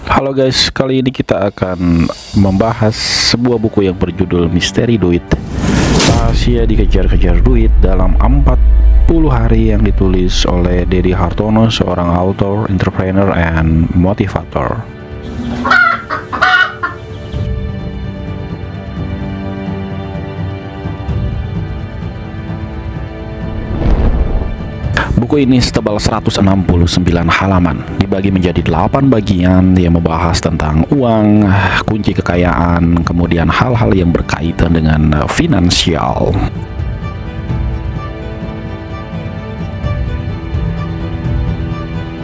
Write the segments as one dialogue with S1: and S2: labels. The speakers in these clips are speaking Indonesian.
S1: Halo guys, kali ini kita akan membahas sebuah buku yang berjudul Misteri Duit. Rahasia dikejar-kejar duit dalam 40 hari yang ditulis oleh Deddy Hartono, seorang author, entrepreneur, and motivator. Buku ini setebal 169 halaman, dibagi menjadi 8 bagian yang membahas tentang uang, kunci kekayaan, kemudian hal-hal yang berkaitan dengan finansial.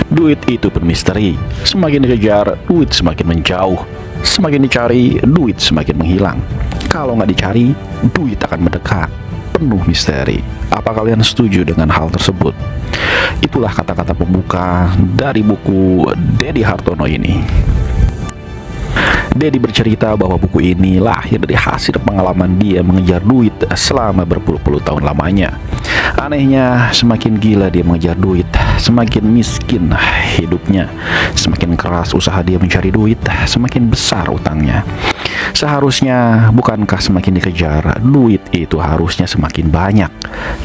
S1: Duit itu bermisteri. Semakin dikejar, duit semakin menjauh. Semakin dicari, duit semakin menghilang. Kalau nggak dicari, duit akan mendekat. Penuh misteri. Apa kalian setuju dengan hal tersebut? Itulah kata-kata pembuka dari buku Deddy Hartono ini. Deddy bercerita bahwa buku ini lahir dari hasil pengalaman dia mengejar duit selama berpuluh-puluh tahun lamanya. Anehnya, semakin gila dia mengejar duit, semakin miskin hidupnya. Semakin keras usaha dia mencari duit, semakin besar utangnya. Seharusnya, bukankah semakin dikejar, duit itu harusnya semakin banyak.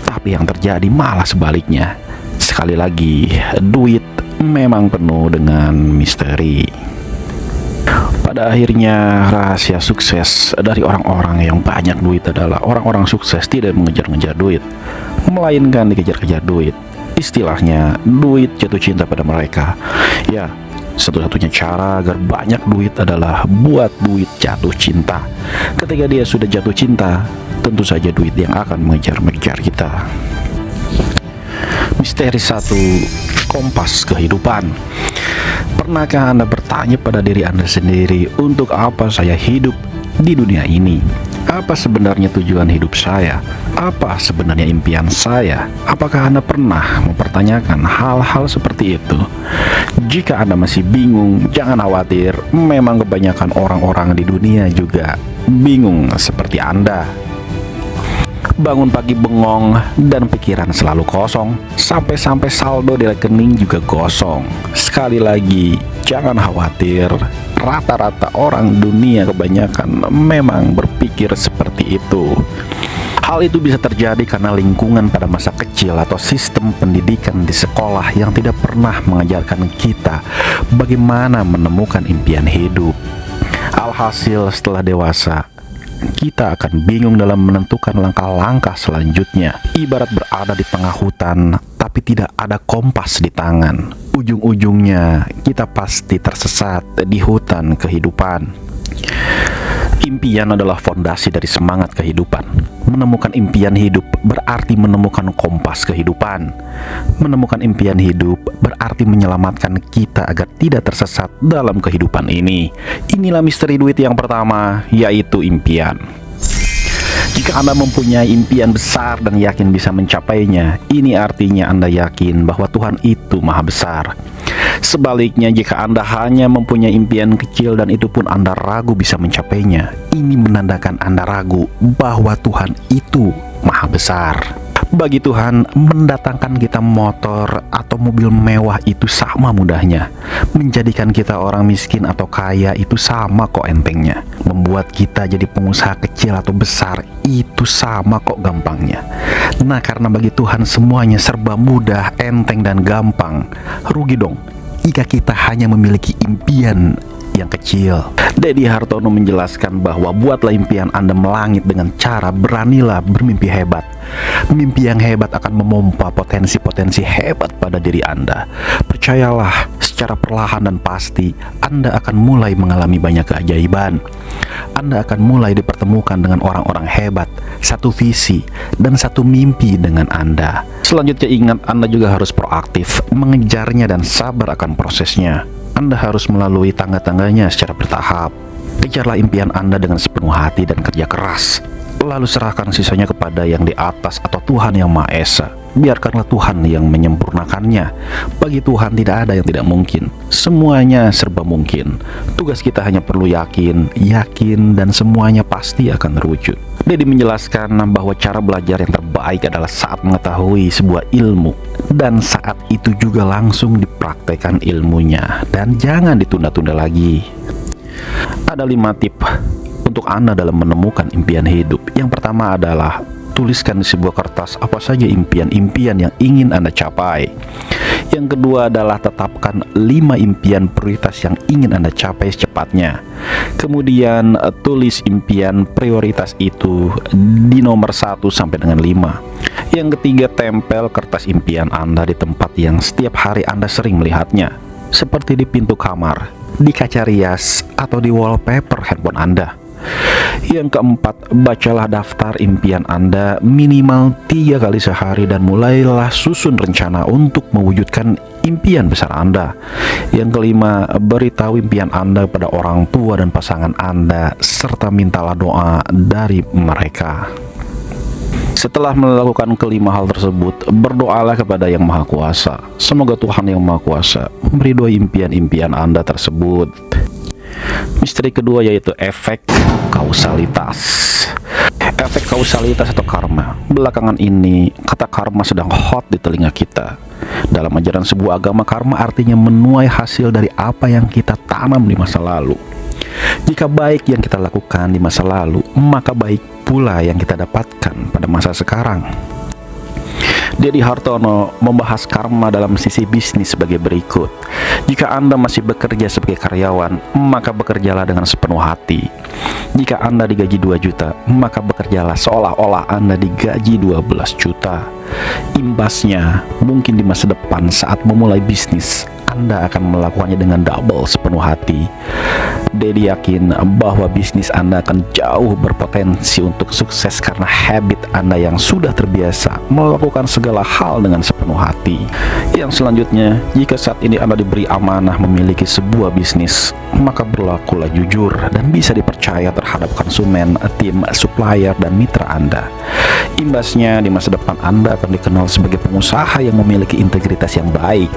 S1: Tapi yang terjadi malah sebaliknya. Sekali lagi, duit memang penuh dengan misteri. Pada akhirnya, rahasia sukses dari orang-orang yang banyak duit adalah orang-orang sukses tidak mengejar-ngejar duit, melainkan dikejar-kejar duit. Istilahnya, duit jatuh cinta pada mereka. Ya, satu-satunya cara agar banyak duit adalah buat duit jatuh cinta. Ketika dia sudah jatuh cinta, tentu saja duit yang akan mengejar-mengejar kita. Misteri 1. Kompas kehidupan. Pernahkah Anda bertanya pada diri Anda sendiri, untuk apa saya hidup di dunia ini? Apa sebenarnya tujuan hidup saya? Apa sebenarnya impian saya? Apakah Anda pernah mempertanyakan hal-hal seperti itu? Jika Anda masih bingung, jangan khawatir. Memang kebanyakan orang-orang di dunia juga bingung seperti Anda. Bangun pagi bengong dan pikiran selalu kosong, sampai-sampai saldo di rekening juga kosong. Sekali lagi, jangan khawatir. Rata-rata orang dunia kebanyakan memang berpikir seperti itu. Hal itu bisa terjadi karena lingkungan pada masa kecil atau sistem pendidikan di sekolah yang tidak pernah mengajarkan kita bagaimana menemukan impian hidup. Alhasil, setelah dewasa, kita akan bingung dalam menentukan langkah-langkah selanjutnya. Ibarat berada di tengah hutan, tapi tidak ada kompas di tangan. Ujung-ujungnya, kita pasti tersesat di hutan kehidupan. Impian adalah fondasi dari semangat kehidupan. Menemukan impian hidup berarti menemukan kompas kehidupan. Menemukan impian hidup berarti menyelamatkan kita agar tidak tersesat dalam kehidupan ini. Inilah misteri duit yang pertama, yaitu impian. Jika Anda mempunyai impian besar dan yakin bisa mencapainya, ini artinya Anda yakin bahwa Tuhan itu Maha Besar. Sebaliknya, jika Anda hanya mempunyai impian kecil dan itu pun Anda ragu bisa mencapainya, ini menandakan Anda ragu bahwa Tuhan itu Maha Besar. Bagi Tuhan, mendatangkan kita motor atau mobil mewah itu sama mudahnya. Menjadikan kita orang miskin atau kaya itu sama kok entengnya. Membuat kita jadi pengusaha kecil atau besar itu sama kok gampangnya. Nah, karena bagi Tuhan semuanya serba mudah, enteng, dan gampang. Rugi dong jika kita hanya memiliki impian yang kecil. Deddy Hartono menjelaskan bahwa buatlah impian Anda melangit dengan cara beranilah bermimpi hebat. Mimpi yang hebat akan memompa potensi-potensi hebat pada diri Anda. Percayalah, secara perlahan dan pasti Anda akan mulai mengalami banyak keajaiban. Anda akan mulai dipertemukan dengan orang-orang hebat, satu visi dan satu mimpi dengan Anda. Selanjutnya, ingat, Anda juga harus proaktif mengejarnya dan sabar akan prosesnya. Anda harus melalui tangga-tangganya secara bertahap. Kejarlah impian Anda dengan sepenuh hati dan kerja keras. Lalu serahkan sisanya kepada yang di atas atau Tuhan yang Maha Esa. Biarkanlah Tuhan yang menyempurnakannya. Bagi Tuhan tidak ada yang tidak mungkin. Semuanya serba mungkin. Tugas kita hanya perlu yakin, dan semuanya pasti akan terwujud. Deddy menjelaskan bahwa cara belajar yang terbaik adalah saat mengetahui sebuah ilmu dan saat itu juga langsung dipraktekkan ilmunya, dan jangan ditunda-tunda lagi. Ada 5 tip untuk Anda dalam menemukan impian hidup. Yang pertama adalah tuliskan di sebuah kertas apa saja impian-impian yang ingin Anda capai. Yang kedua adalah tetapkan 5 impian prioritas yang ingin Anda capai secepatnya. Kemudian tulis impian prioritas itu di nomor 1 sampai dengan 5. Yang ketiga, tempel kertas impian Anda di tempat yang setiap hari Anda sering melihatnya, seperti di pintu kamar, di kaca rias, atau di wallpaper handphone Anda. Yang keempat, bacalah daftar impian Anda minimal 3 kali sehari dan mulailah susun rencana untuk mewujudkan impian besar Anda. Yang kelima, beritahu impian Anda pada orang tua dan pasangan Anda serta mintalah doa dari mereka. Setelah melakukan kelima hal tersebut, berdoalah kepada Yang Maha Kuasa. Semoga Tuhan Yang Maha Kuasa meridhoi impian-impian Anda tersebut. Misteri kedua yaitu efek kausalitas. Efek kausalitas atau karma. Belakangan ini kata karma sedang hot di telinga kita. Dalam ajaran sebuah agama, karma artinya menuai hasil dari apa yang kita tanam di masa lalu. Jika baik yang kita lakukan di masa lalu, maka baik pula yang kita dapatkan pada masa sekarang. Deddy Hartono membahas karma dalam sisi bisnis sebagai berikut. Jika Anda masih bekerja sebagai karyawan, maka bekerjalah dengan sepenuh hati. Jika Anda digaji 2 juta, maka bekerjalah seolah-olah Anda digaji 12 juta. Imbasnya, mungkin di masa depan saat memulai bisnis, Anda akan melakukannya dengan double sepenuh hati. Deddy yakin bahwa bisnis Anda akan jauh berpotensi untuk sukses karena habit Anda yang sudah terbiasa melakukan segala hal dengan sepenuh hati. Yang selanjutnya, jika saat ini Anda diberi amanah memiliki sebuah bisnis, maka berlakulah jujur dan bisa dipercaya terhadap konsumen, tim, supplier, dan mitra Anda. Imbasnya, di masa depan Anda akan dikenal sebagai pengusaha yang memiliki integritas yang baik,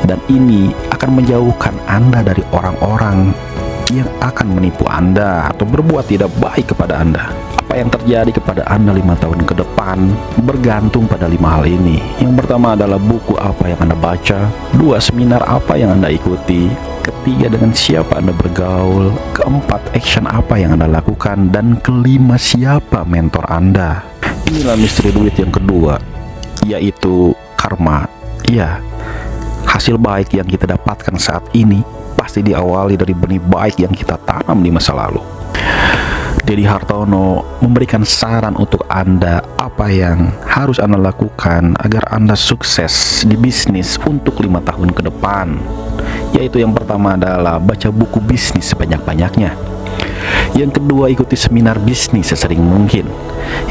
S1: dan ini akan menjauhkan Anda dari orang-orang yang akan menipu Anda atau berbuat tidak baik kepada Anda. Apa yang terjadi kepada Anda 5 tahun ke depan bergantung pada 5 hal ini. Yang pertama adalah buku apa yang Anda baca, 2, seminar apa yang Anda ikuti, ketiga, dengan siapa Anda bergaul, keempat, action apa yang Anda lakukan, dan kelima, siapa mentor Anda. Inilah misteri duit yang kedua, yaitu karma. Ya, hasil baik yang kita dapatkan saat ini pasti diawali dari benih baik yang kita tanam di masa lalu. Deddy Hartono memberikan saran untuk Anda apa yang harus Anda lakukan agar Anda sukses di bisnis untuk 5 tahun ke depan. Yaitu yang pertama adalah baca buku bisnis sebanyak-banyaknya. Yang kedua, ikuti seminar bisnis sesering mungkin.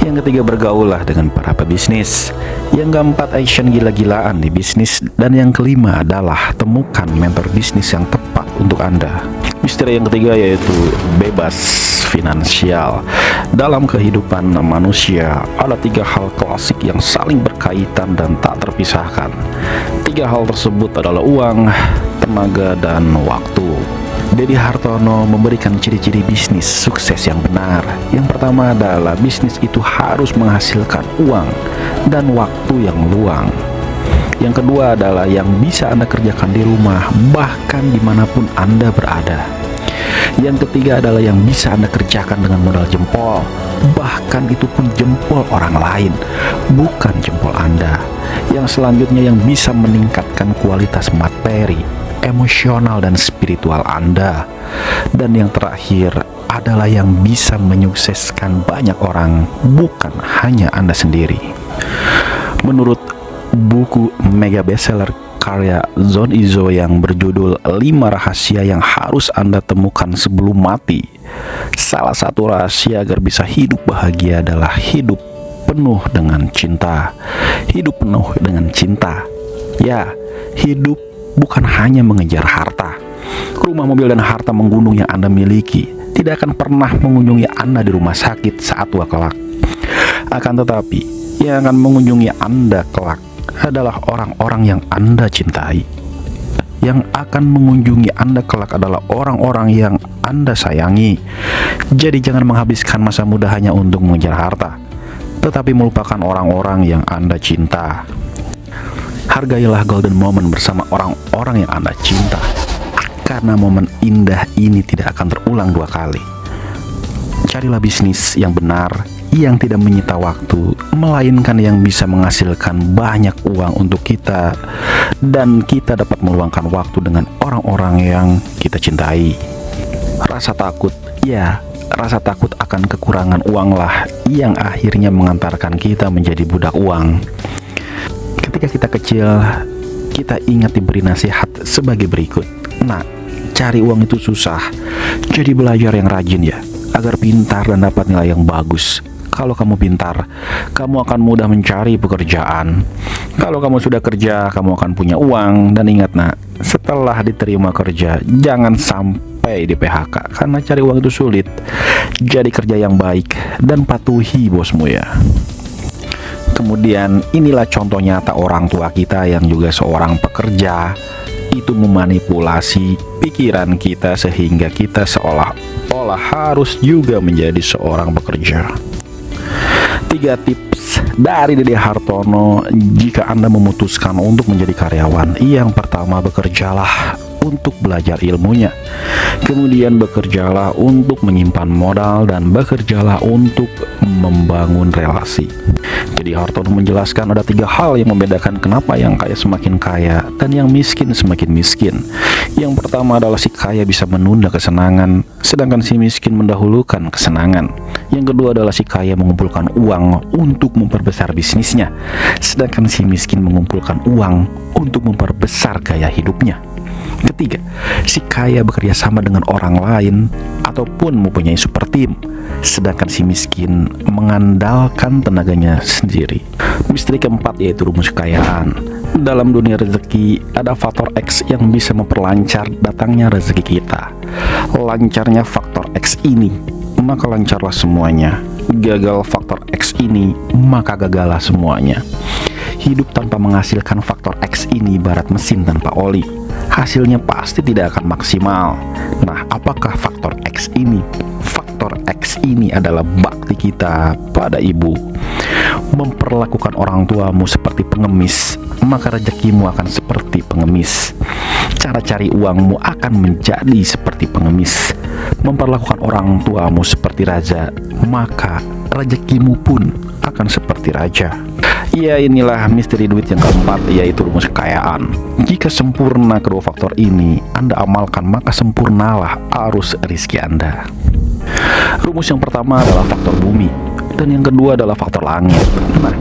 S1: Yang ketiga, bergaullah dengan para pebisnis. Yang keempat, action gila-gilaan di bisnis. Dan yang kelima adalah temukan mentor bisnis yang tepat untuk Anda. Misteri yang ketiga yaitu bebas finansial. Dalam kehidupan manusia ada 3 hal klasik yang saling berkaitan dan tak terpisahkan. 3 hal tersebut adalah uang, tenaga, dan waktu. Deddy Hartono memberikan ciri-ciri bisnis sukses yang benar. Yang pertama adalah bisnis itu harus menghasilkan uang dan waktu yang luang. Yang kedua adalah yang bisa Anda kerjakan di rumah, bahkan dimanapun Anda berada. Yang ketiga adalah yang bisa Anda kerjakan dengan modal jempol, bahkan itu pun jempol orang lain, bukan jempol Anda. Yang selanjutnya yang bisa meningkatkan kualitas materi, emosional, dan spiritual Anda. Dan yang terakhir adalah yang bisa menyukseskan banyak orang, bukan hanya Anda sendiri. Menurut buku mega bestseller karya John Izzo yang berjudul 5 Rahasia yang Harus Anda Temukan Sebelum Mati, salah satu rahasia agar bisa hidup bahagia adalah hidup penuh dengan cinta. Hidup penuh dengan cinta. Ya, hidup bukan hanya mengejar harta. Rumah, mobil, dan harta menggunung yang Anda miliki tidak akan pernah mengunjungi Anda di rumah sakit saat tua kelak. Akan tetapi, yang akan mengunjungi Anda kelak adalah orang-orang yang Anda cintai. Yang akan mengunjungi Anda kelak adalah orang-orang yang Anda sayangi. Jadi jangan menghabiskan masa muda hanya untuk mengejar harta, tetapi melupakan orang-orang yang Anda cinta. Hargailah golden moment bersama orang-orang yang Anda cinta, karena momen indah ini tidak akan terulang dua kali. Carilah bisnis yang benar, yang tidak menyita waktu, melainkan yang bisa menghasilkan banyak uang untuk kita, dan kita dapat meluangkan waktu dengan orang-orang yang kita cintai. Rasa takut, ya, rasa takut akan kekurangan uanglah yang akhirnya mengantarkan kita menjadi budak uang. Ketika kita kecil, kita ingat diberi nasihat sebagai berikut. Nah, cari uang itu susah, jadi belajar yang rajin ya, agar pintar dan dapat nilai yang bagus. Kalau kamu pintar, kamu akan mudah mencari pekerjaan. Kalau kamu sudah kerja, kamu akan punya uang. Dan ingat nak, setelah diterima kerja, jangan sampai di PHK, karena cari uang itu sulit. Jadi kerja yang baik dan patuhi bosmu ya. Kemudian inilah contoh nyata orang tua kita yang juga seorang pekerja, itu memanipulasi pikiran kita sehingga kita seolah-olah harus juga menjadi seorang pekerja. 3 tips dari Dede Hartono jika Anda memutuskan untuk menjadi karyawan. Yang pertama, bekerjalah untuk belajar ilmunya. Kemudian bekerjalah untuk menyimpan modal, dan bekerjalah untuk membangun relasi. Jadi Hartono menjelaskan ada 3 hal yang membedakan kenapa yang kaya semakin kaya dan yang miskin semakin miskin. Yang pertama adalah si kaya bisa menunda kesenangan, sedangkan si miskin mendahulukan kesenangan. Yang kedua adalah si kaya mengumpulkan uang untuk memperbesar bisnisnya, sedangkan si miskin mengumpulkan uang untuk memperbesar gaya hidupnya. Ketiga, si kaya bekerja sama dengan orang lain ataupun mempunyai super team, sedangkan si miskin mengandalkan tenaganya sendiri. Misteri keempat yaitu rumus kekayaan. Dalam dunia rezeki ada faktor X yang bisa memperlancar datangnya rezeki kita. Lancarnya faktor X ini, maka lancarlah semuanya. Gagal faktor X ini, maka gagallah semuanya. Hidup tanpa menghasilkan faktor X ini ibarat mesin tanpa oli. Hasilnya pasti tidak akan maksimal. Nah, apakah faktor X ini? Faktor X ini adalah bakti kita pada ibu. Memperlakukan orang tuamu seperti pengemis, maka rezekimu akan seperti pengemis. Cara cari uangmu akan menjadi seperti pengemis. Memperlakukan orang tuamu seperti raja, maka rezekimu pun akan seperti raja. Ya, inilah misteri duit yang keempat, yaitu rumus kekayaan. Jika sempurna kedua faktor ini Anda amalkan, maka sempurnalah arus rezeki Anda. Rumus yang pertama adalah faktor bumi, dan yang kedua adalah faktor langit. Nah,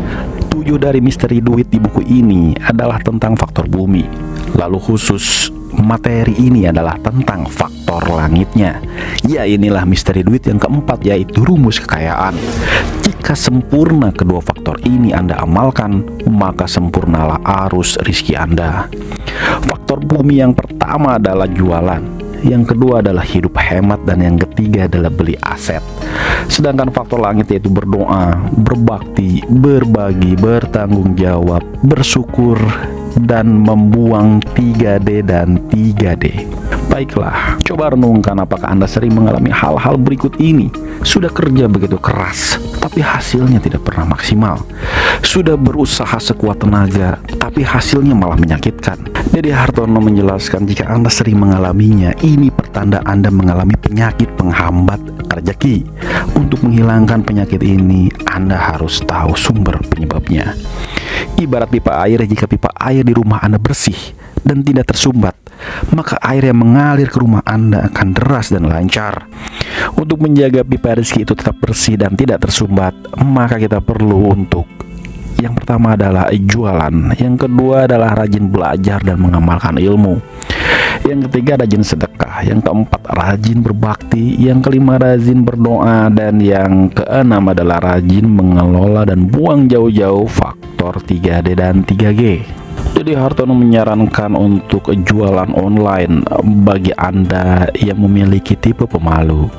S1: 7 dari misteri duit di buku ini adalah tentang faktor bumi. Lalu khusus materi ini adalah tentang faktor langitnya. Ya, inilah misteri duit yang keempat, yaitu rumus kekayaan. Jika sempurna kedua faktor ini Anda amalkan, maka sempurnalah arus rezeki Anda. Faktor bumi yang pertama adalah jualan, yang kedua adalah hidup hemat, dan yang ketiga adalah beli aset. Sedangkan faktor langit yaitu berdoa, berbakti, berbagi, bertanggung jawab, bersyukur, dan membuang 3D dan 3D. Baiklah, coba renungkan apakah Anda sering mengalami hal-hal berikut ini. Sudah kerja begitu keras, tapi hasilnya tidak pernah maksimal. Sudah berusaha sekuat tenaga, tapi hasilnya malah menyakitkan. Dede Hartono menjelaskan jika Anda sering mengalaminya, ini pertanda Anda mengalami penyakit penghambat rezeki. Untuk menghilangkan penyakit ini, Anda harus tahu sumber penyebabnya. Ibarat pipa air, jika pipa air di rumah Anda bersih dan tidak tersumbat, maka air yang mengalir ke rumah Anda akan deras dan lancar. Untuk menjaga pipa rezeki itu tetap bersih dan tidak tersumbat, maka kita perlu untuk yang pertama adalah jualan, yang kedua adalah rajin belajar dan mengamalkan ilmu, yang ketiga rajin sedekah, yang keempat rajin berbakti, yang kelima rajin berdoa, dan yang keenam adalah rajin mengelola dan buang jauh-jauh faktor 3D dan 3G. Jadi Hartono menyarankan untuk jualan online bagi Anda yang memiliki tipe pemalu.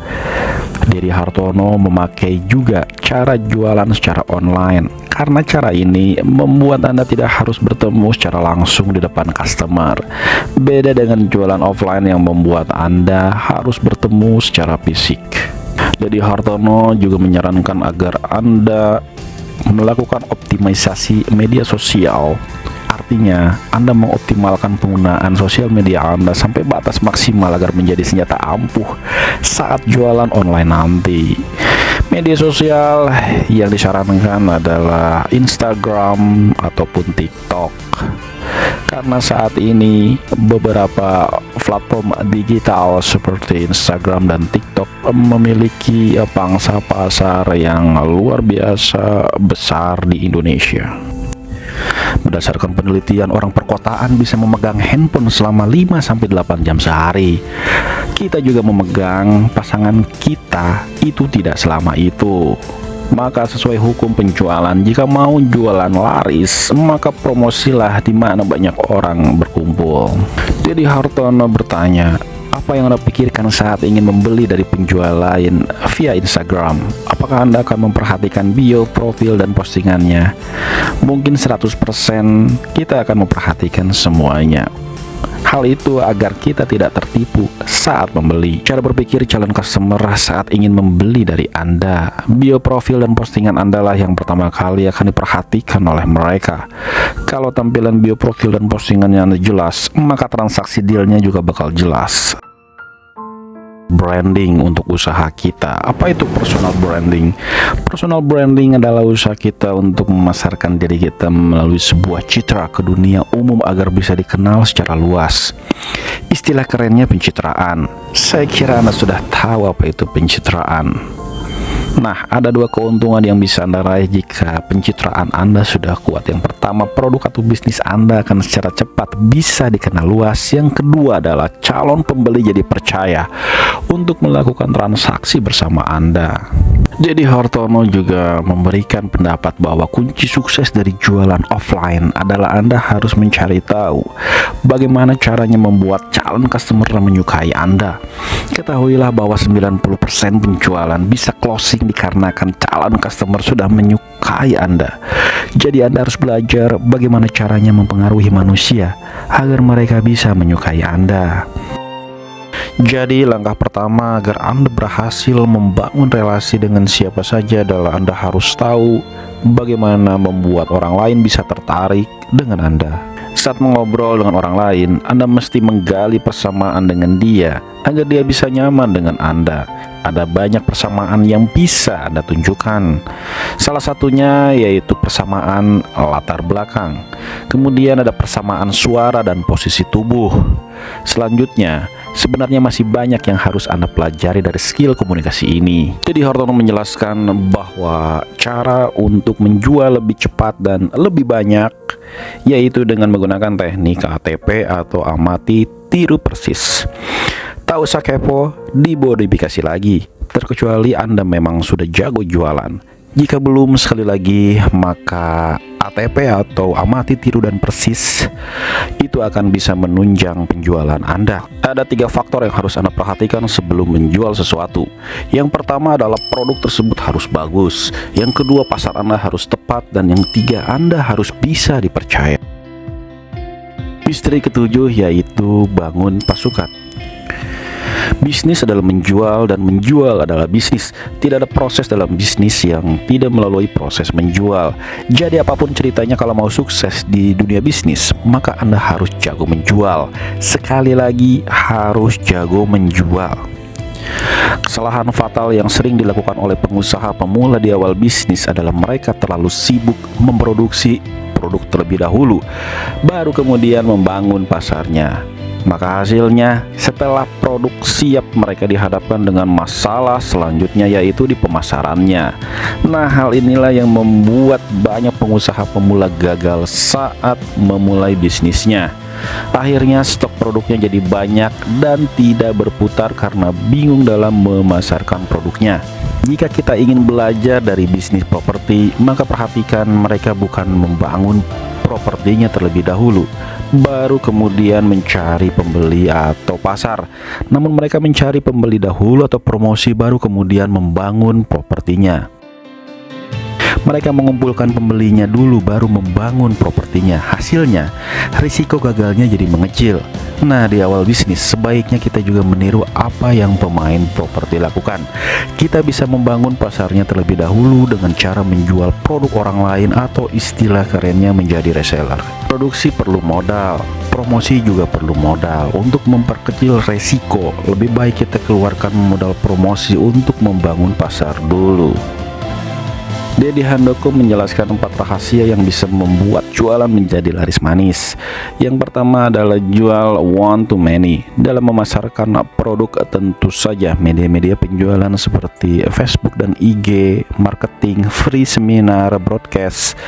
S1: Dede Hartono memakai juga cara jualan secara online, karena cara ini membuat Anda tidak harus bertemu secara langsung di depan customer. Beda dengan jualan offline yang membuat Anda harus bertemu secara fisik. Dede Hartono juga menyarankan agar Anda melakukan optimalisasi media sosial Artinya, Anda mengoptimalkan penggunaan sosial media Anda sampai batas maksimal agar menjadi senjata ampuh saat jualan online nanti. Media sosial yang disarankan adalah Instagram ataupun TikTok. Karena saat ini beberapa platform digital seperti Instagram dan TikTok memiliki pangsa pasar yang luar biasa besar di Indonesia. Berdasarkan penelitian, orang perkotaan bisa memegang handphone selama 5-8 jam sehari. Kita juga memegang pasangan kita itu tidak selama itu. Maka sesuai hukum penjualan, jika mau jualan laris, maka promosilah di mana banyak orang berkumpul. Jadi Hartono bertanya, apa yang Anda pikirkan saat ingin membeli dari penjual lain via Instagram? Apakah Anda akan memperhatikan bio, profil, dan postingannya? Mungkin 100% kita akan memperhatikan semuanya. Hal itu agar kita tidak tertipu saat membeli. Cara berpikir calon customer saat ingin membeli dari Anda. Bio, profil, dan postingan Anda lah yang pertama kali akan diperhatikan oleh mereka. Kalau tampilan bio, profil, dan postingannya Anda jelas, maka transaksi dealnya juga bakal jelas. Branding untuk usaha kita. Apa itu personal branding? Personal branding adalah usaha kita untuk memasarkan diri kita melalui sebuah citra ke dunia umum agar bisa dikenal secara luas. Istilah kerennya pencitraan. Saya kira Anda sudah tahu apa itu pencitraan. Nah, ada dua keuntungan yang bisa Anda raih jika pencitraan Anda sudah kuat. Yang pertama, produk atau bisnis Anda akan secara cepat bisa dikenal luas. Yang kedua adalah calon pembeli jadi percaya untuk melakukan transaksi bersama Anda. Jadi Hartono juga memberikan pendapat bahwa kunci sukses dari jualan offline adalah Anda harus mencari tahu bagaimana caranya membuat calon customer menyukai Anda. Ketahuilah bahwa 90% penjualan bisa closing dikarenakan calon customer sudah menyukai Anda. Jadi Anda harus belajar bagaimana caranya mempengaruhi manusia agar mereka bisa menyukai Anda. Jadi langkah pertama agar Anda berhasil membangun relasi dengan siapa saja adalah Anda harus tahu bagaimana membuat orang lain bisa tertarik dengan Anda. Saat mengobrol dengan orang lain, Anda mesti menggali persamaan dengan dia agar dia bisa nyaman dengan Anda. Ada banyak persamaan yang bisa Anda tunjukkan. Salah satunya yaitu persamaan latar belakang. Kemudian ada persamaan suara dan posisi tubuh. Selanjutnya, sebenarnya masih banyak yang harus Anda pelajari dari skill komunikasi ini. Jadi Hartono menjelaskan bahwa cara untuk menjual lebih cepat dan lebih banyak yaitu dengan menggunakan teknik ATP atau amati, tiru persis. Tak usah kepo, dimodifikasi lagi, terkecuali Anda memang sudah jago jualan. Jika belum, sekali lagi, maka ATP atau amati, tiru, dan persis itu akan bisa menunjang penjualan Anda. Ada 3 faktor yang harus Anda perhatikan sebelum menjual sesuatu. Yang pertama adalah produk tersebut harus bagus. Yang kedua, pasar Anda harus tepat. Dan yang ketiga, Anda harus bisa dipercaya. Misteri ketujuh yaitu bangun pasukan. Bisnis adalah menjual dan menjual adalah bisnis. Tidak ada proses dalam bisnis yang tidak melalui proses menjual. Jadi apapun ceritanya, kalau mau sukses di dunia bisnis, maka Anda harus jago menjual. Sekali lagi, harus jago menjual. Kesalahan fatal yang sering dilakukan oleh pengusaha pemula di awal bisnis adalah mereka terlalu sibuk memproduksi produk terlebih dahulu, baru kemudian membangun pasarnya. Maka hasilnya, setelah produk siap, mereka dihadapkan dengan masalah selanjutnya, yaitu di pemasarannya. Nah, hal inilah yang membuat banyak pengusaha pemula gagal saat memulai bisnisnya. Akhirnya stok produknya jadi banyak dan tidak berputar karena bingung dalam memasarkan produknya. Jika kita ingin belajar dari bisnis properti, maka perhatikan mereka bukan membangun propertinya terlebih dahulu, baru kemudian mencari pembeli atau pasar. Namun mereka mencari pembeli dahulu atau promosi, baru kemudian membangun propertinya. Mereka mengumpulkan pembelinya dulu baru membangun propertinya. Hasilnya, risiko gagalnya jadi mengecil. Nah, di awal bisnis sebaiknya kita juga meniru apa yang pemain properti lakukan. Kita bisa membangun pasarnya terlebih dahulu dengan cara menjual produk orang lain atau istilah kerennya menjadi reseller. Produksi perlu modal, promosi juga perlu modal. Untuk memperkecil resiko, lebih baik kita keluarkan modal promosi untuk membangun pasar dulu. Dedi Handoko menjelaskan 4 rahasia yang bisa membuat jualan menjadi laris manis. Yang pertama adalah jual one to many. Dalam memasarkan produk, tentu saja media-media penjualan seperti Facebook dan IG, marketing, free seminar, broadcast,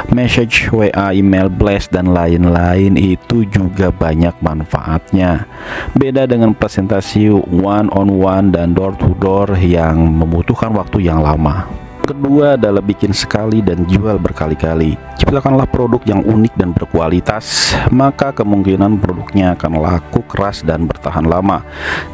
S1: message, WA, email, blast, dan lain-lain itu juga banyak manfaatnya. Beda dengan presentasi one on one dan door to door yang membutuhkan waktu yang lama. Kedua adalah bikin sekali dan jual berkali-kali. Ciptakanlah produk yang unik dan berkualitas, maka kemungkinan produknya akan laku keras dan bertahan lama.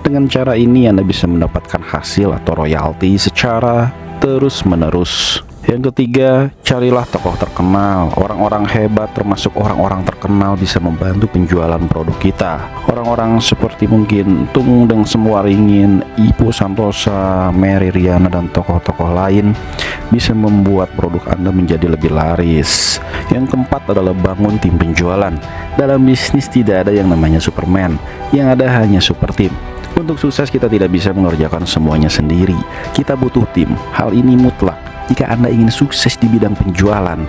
S1: Dengan cara ini Anda bisa mendapatkan hasil atau royalti secara terus-menerus. Yang ketiga, carilah tokoh terkenal. Orang-orang hebat termasuk orang-orang terkenal bisa membantu penjualan produk kita. Orang-orang seperti mungkin Tung Deng Semwaringin, Ipo Santosa, Mary Riana, dan tokoh-tokoh lain bisa membuat produk Anda menjadi lebih laris. Yang keempat adalah bangun tim penjualan. Dalam bisnis tidak ada yang namanya Superman, yang ada hanya super tim. Untuk sukses kita tidak bisa mengerjakan semuanya sendiri. Kita butuh tim. Hal ini mutlak. Jika Anda ingin sukses di bidang penjualan,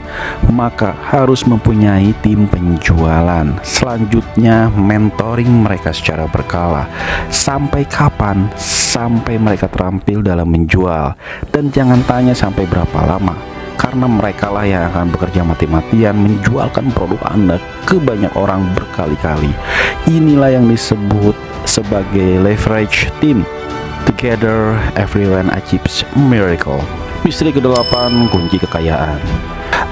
S1: maka harus mempunyai tim penjualan. Selanjutnya, mentoring mereka secara berkala. Sampai kapan? Sampai mereka terampil dalam menjual. Dan jangan tanya sampai berapa lama, karena mereka lah yang akan bekerja mati-matian menjualkan produk Anda ke banyak orang berkali-kali. Inilah yang disebut sebagai leverage team. Together, everyone achieves miracle. Misteri ke-8, kunci kekayaan.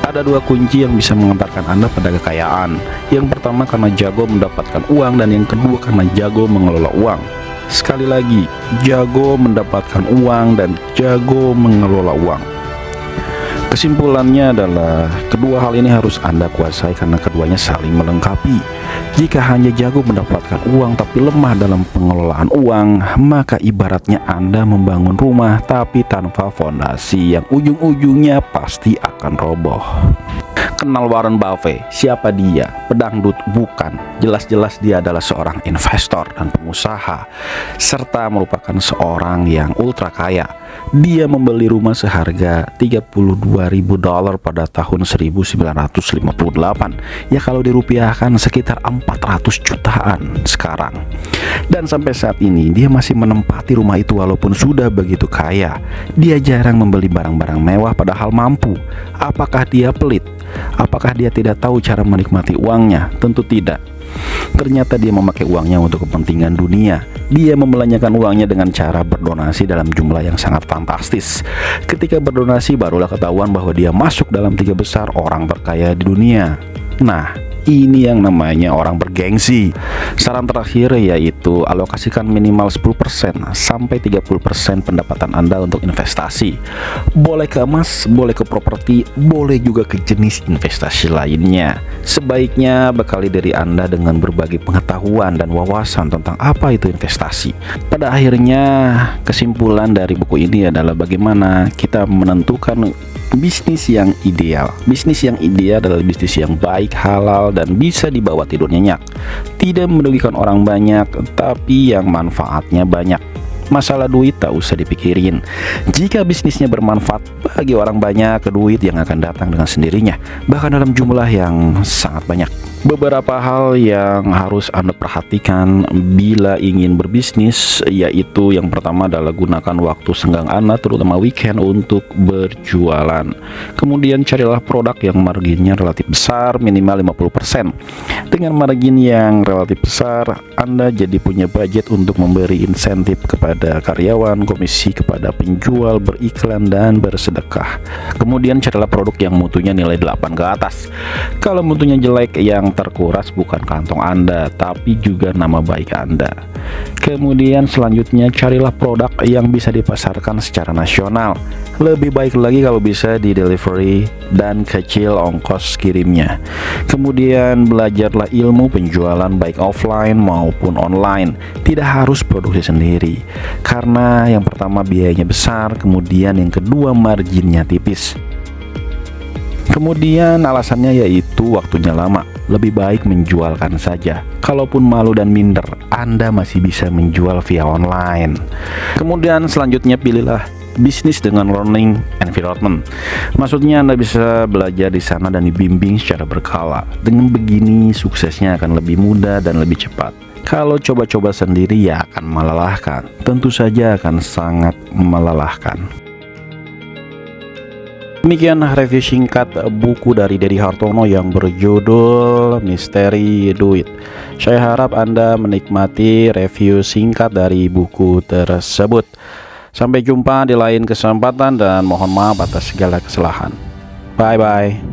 S1: Ada 2 kunci yang bisa mengantarkan Anda pada kekayaan. Yang pertama karena jago mendapatkan uang, dan yang kedua karena jago mengelola uang. Sekali lagi, jago mendapatkan uang dan jago mengelola uang. Kesimpulannya adalah kedua hal ini harus Anda kuasai karena keduanya saling melengkapi. Jika hanya jago mendapatkan uang tapi lemah dalam pengelolaan uang, maka ibaratnya Anda membangun rumah tapi tanpa fondasi yang ujung-ujungnya pasti akan roboh. Kenal Warren Buffett? Siapa dia? Pedangdut? Bukan. Jelas-jelas dia adalah seorang investor dan pengusaha, serta merupakan seorang yang ultra kaya. Dia membeli rumah seharga $32.000 pada tahun 1958. Ya kalau dirupiahkan sekitar 400 jutaan sekarang. Dan sampai saat ini dia masih menempati rumah itu walaupun sudah begitu kaya. Dia jarang membeli barang-barang mewah padahal mampu. Apakah dia pelit? Apakah dia tidak tahu cara menikmati uangnya? Tentu tidak. Ternyata dia memakai uangnya untuk kepentingan dunia. Dia membelanjakan uangnya dengan cara berdonasi dalam jumlah yang sangat fantastis. Ketika berdonasi barulah ketahuan bahwa dia masuk dalam 3 besar orang terkaya di dunia. Nah, ini yang namanya orang bergengsi. Saran terakhir yaitu alokasikan minimal 10% sampai 30% pendapatan Anda untuk investasi. Boleh ke emas, boleh ke properti, boleh juga ke jenis investasi lainnya. Sebaiknya bekali diri Anda dengan berbagai pengetahuan dan wawasan tentang apa itu investasi. Pada akhirnya, kesimpulan dari buku ini adalah bagaimana kita menentukan bisnis yang ideal. Bisnis yang ideal adalah bisnis yang baik, halal, dan bisa dibawa tidur nyenyak. Tidak merugikan orang banyak, tapi yang manfaatnya banyak. Masalah duit tak usah dipikirin. Jika bisnisnya bermanfaat bagi orang banyak, duit yang akan datang dengan sendirinya, bahkan dalam jumlah yang sangat banyak. Beberapa hal yang harus Anda perhatikan bila ingin berbisnis, yaitu yang pertama adalah gunakan waktu senggang Anda terutama weekend untuk berjualan. Kemudian carilah produk yang marginnya relatif besar, minimal 50%. Dengan margin yang relatif besar, Anda jadi punya budget untuk memberi insentif kepada karyawan, komisi kepada penjual, beriklan, dan bersedekah. Kemudian carilah produk yang mutunya nilai 8 ke atas. Kalau mutunya jelek, yang terkuras bukan kantong Anda, tapi tapi juga nama baik Anda. Kemudian selanjutnya carilah produk yang bisa dipasarkan secara nasional. Lebih baik lagi kalau bisa di delivery dan kecil ongkos kirimnya. Kemudian belajarlah ilmu penjualan baik offline maupun online. Tidak harus produksi sendiri, karena yang pertama biayanya besar, kemudian yang kedua marginnya tipis. Kemudian alasannya yaitu waktunya lama. Lebih baik menjualkan saja. Kalaupun malu dan minder, Anda masih bisa menjual via online. Kemudian selanjutnya pilihlah bisnis dengan learning environment. Maksudnya Anda bisa belajar di sana dan dibimbing secara berkala. Dengan begini suksesnya akan lebih mudah dan lebih cepat. Kalau coba-coba sendiri ya akan melelahkan. Tentu saja akan sangat melelahkan. Demikian review singkat buku dari Deddy Hartono yang berjudul Misteri Duit. Saya harap Anda menikmati review singkat dari buku tersebut. Sampai jumpa di lain kesempatan dan mohon maaf atas segala kesalahan. Bye-bye.